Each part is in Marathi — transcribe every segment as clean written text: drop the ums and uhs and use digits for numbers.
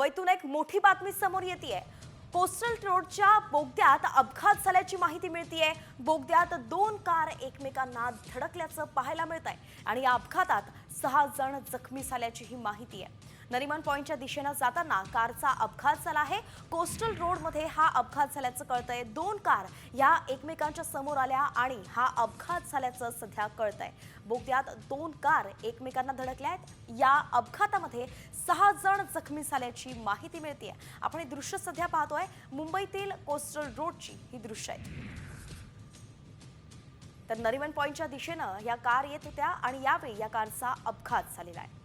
मुंबईतून एक मोठी बातमी समोर येतेय। कोस्टल रोडच्या बोगद्यात अपघात झाल्याची माहिती मिळतेय। बोगद्यात दोन कार एकमेकांना धडकल्याचं पाहायला मिळतंय आणि या अपघातात 6 जण जखमी झाल्याची ही माहिती आहे। नरिमन पॉइंटच्या दिशेने जाताना कारचा अपघात झाला आहे। कोस्टल रोडमध्ये हा अपघात झाल्याचं कळतंय। दोन कार या एकमेकांच्या समोर आल्या आणि हा अपघात झाल्याचं सध्या कळतंय। बोगद्यात दोन कार एकमेकांना धडकल्यात। या अपघातामध्ये 6 जण जखमी झाल्याची माहिती मिळतेय। आपण हे दृश्य सध्या पाहतोय। मुंबईतील कोस्टल रोडची ही दृश्य आहेत। तर नरिमन पॉइंटच्या दिशेने या कार येत होत्या आणि यावेळी या कारचा अपघात झालेला आहे।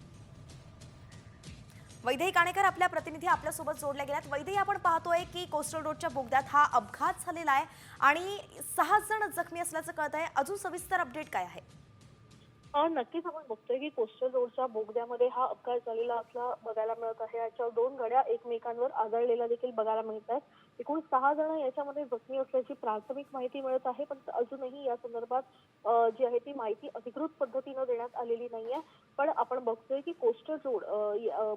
वैदेही काणेकर आपल्या प्रतिनिधी आपल्यासोबत जोडल्या गेल्यात। वैदेही, आपण पाहतोय की कोस्टल रोडच्या बोगद्यात हा अपघात झालेला आहे आणि 6 जण जखमी असल्याचं कळतंय। अजून सविस्तर अपडेट काय आहे? नक्कीच आपण बघतोय की कोस्टल रोडच्या बोगद्यामध्ये हा अपघात झालेला असला बघायला मिळत आहे। याच्या दोन गाड्या एकमेकांवर आदळलेल्या देखील बघायला मिळत आहेत। एकूण 6 जण याच्यामध्ये जखमी असल्याची प्राथमिक माहिती मिळत आहे, पण अजूनही या संदर्भात जी आहे ती माहिती अधिकृत पद्धतीने देण्यात आलेली नाहीये। पण आपण बघतोय की कोस्टल रोड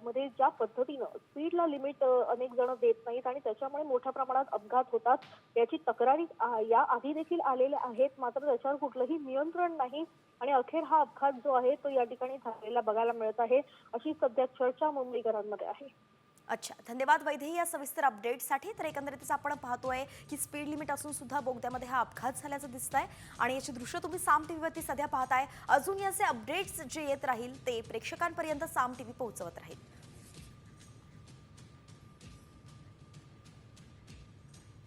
मध्ये ज्या पद्धतीनं स्पीडला लिमिट अनेक जण देत नाहीत आणि त्याच्यामुळे मोठ्या प्रमाणात अपघात होतात, याची तक्रारी या आधी देखील आलेल्या आहेत, मात्र त्याच्यावर कुठलंही नियंत्रण नाही आणि अखेर हा अपघात जो आहे तो या ठिकाणी झालेला बघायला मिळत आहे, अशी सध्या चर्चा मुंबईकरांमध्ये आहे। अच्छा, धन्यवाद वैदेही या सविस्तर अपडेटसाठी। तर एकंदरीतच आपण पाहतोय की स्पीड लिमिट असून सुद्धा बोगद्यामध्ये हा अपघात झाल्याचं दिसतंय आणि याची दृश्य तुम्ही साम टीव्हीवरती सध्या पाहताय। अजून याचे अपडेट्स जे येत राहील ते प्रेक्षकांपर्यंत साम टीव्ही पोहोचवत राहील।